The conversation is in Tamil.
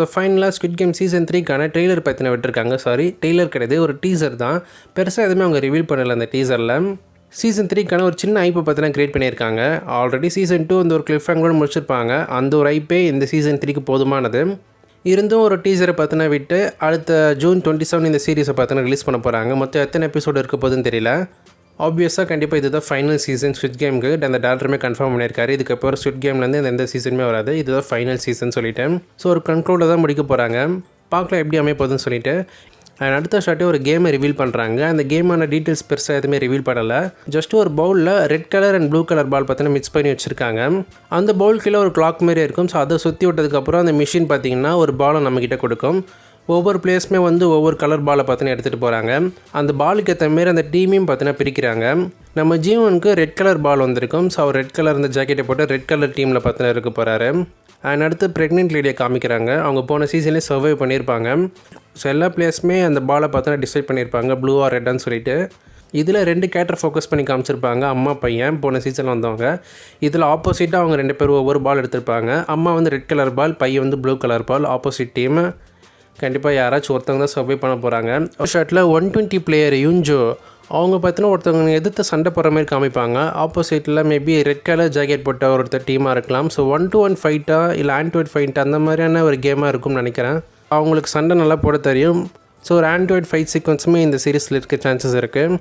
ஸோ ஃபைனலாக ஸ்குவிட் கேம் சீசன் 3க்கான ட்ரெய்லர் பற்றின விட்டுருக்காங்க. ட்ரெய்லர் கிடையாது, ஒரு டீசர் தான். பெருசாக எதுவுமே அவங்க ரிவீல் பண்ணலை அந்த டீசரில். சீசன் 3க்கான ஒரு சின்ன ஐப்பை பற்றின க்ரியேட் பண்ணியிருக்காங்க. ஆல்ரெடி சீசன் 2 அந்த ஒரு கிளிஃப் ஹேங்கரோட முடிச்சிருப்பாங்க. அந்த ஒரு ஐப்பே இந்த சீசன் 3க்கு போதுமானது. இருந்தும் ஒரு டீசரை பார்த்தினா விட்டு அடுத்த ஜூன் 27 இந்த சீரிஸை பார்த்தினா ரிலீஸ் பண்ண போகிறாங்க. மொத்தம் எத்தனை எபிசோடு இருக்க போதுன்னு தெரியல. ஆப்வியஸாக கண்டிப்பாக இதுதான் ஃபைனல் சீசன் ஸ்குவிட் கேமுக்கு. அந்த டேரக்டருமே கன்ஃபார்ம் பண்ணியிருக்காரு. இதுக்கப்புறம் ஸ்குவிட் கேம்லேருந்து எந்த சீசனுமே வராது, இதுதான் ஃபைனல் சீசன் சொல்லிட்டேன். ஸோ ஒரு கண்ட்ரோலில் தான் முடிக்க போகிறாங்க. பார்க்கலாம் எப்படி அமைய போகுதுன்னு சொல்லிட்டு. அண்ட் அடுத்த ஷாட்டே ஒரு கேமை ரிவீல் பண்ணுறாங்க. அந்த கேமான டீட்டெயில்ஸ் பெருசாக எதுவுமே ரிவீல் பண்ணலை. ஜஸ்ட் ஒரு பவுலில் red colour and blue colour ball பார்த்தீங்கன்னா மிக்ஸ் பண்ணி வச்சுருக்காங்க. அந்த பவுல் கீழே ஒரு கிளாக் மாரியே இருக்கும். ஸோ அதை சுற்றி விட்டதுக்கப்புறம் அந்த மிஷின் பார்த்திங்கன்னா ஒரு பாலை நம்மக்கிட்ட கொடுக்கும். ஒவ்வொரு பிளேஸுமே ஒவ்வொரு கலர் பாலை பார்த்தினா எடுத்துகிட்டு போகிறாங்க. அந்த பாலுக்கு ஏற்ற மாரி அந்த டீமையும் பார்த்தினா பிரிக்கிறாங்க. நம்ம ஜீவனுக்கு ரெட் கலர் பால் வந்திருக்கும். ஸோ அவர் ரெட் கலர் இந்த ஜாக்கெட்டை போட்டு ரெட் கலர் டீமில் பார்த்தினா இருக்க போகிறாரு. அண்ட் அடுத்து ப்ரெக்னென்ட் லேடியை காமிக்கிறாங்க. அவங்க போன சீசன்லேயே சர்வை பண்ணியிருப்பாங்க. ஸோ எல்லா பிளேஸுமே அந்த பாலை பார்த்தினா டிசைட் பண்ணியிருப்பாங்க, ப்ளூவா ரெட்டான்னு சொல்லிட்டு. இதில் 2 கேரக்டர் ஃபோக்கஸ் பண்ணி காமிச்சிருப்பாங்க, அம்மா பையன் போன சீசனில் வந்தவங்க. இதில் ஆப்போசிட்டாக அவங்க 2 பேரும் ஒவ்வொரு பால் எடுத்திருப்பாங்க. அம்மா ரெட் கலர் பால், பையன் blue colour ball. Opposite team கண்டிப்பாக யாராச்சும் ஒருத்தவங்க தான் சர்வை பண்ண போகிறாங்க. ஒரு ஷாட்டில் 120 பிளேயர் யுஞ்சோ அவங்க பார்த்தீங்கன்னா ஒருத்தவங்க எதிர்த்து சண்டை போகிற மாதிரி காமிப்பாங்க. ஆப்போசிட்டில் மேபி ரெட் கலர் ஜாக்கெட் போட்ட ஒருத்தர் டீமாக இருக்கலாம். ஸோ 1-to-1 ஃபைட்டாக இல்லை ஹேண்ட்-டு-ஹேண்ட் ஃபைட் அந்த மாதிரியான ஒரு கேமாக இருக்கும்னு நினைக்கிறேன். அவங்களுக்கு சண்டை நல்லா போட தெரியும். ஸோ ஒரு ஹேண்ட்-டு-ஹேண்ட் ஃபைட் சீக்வன்ஸுமே இந்த சீரீஸில் இருக்க சான்சஸ் இருக்குது.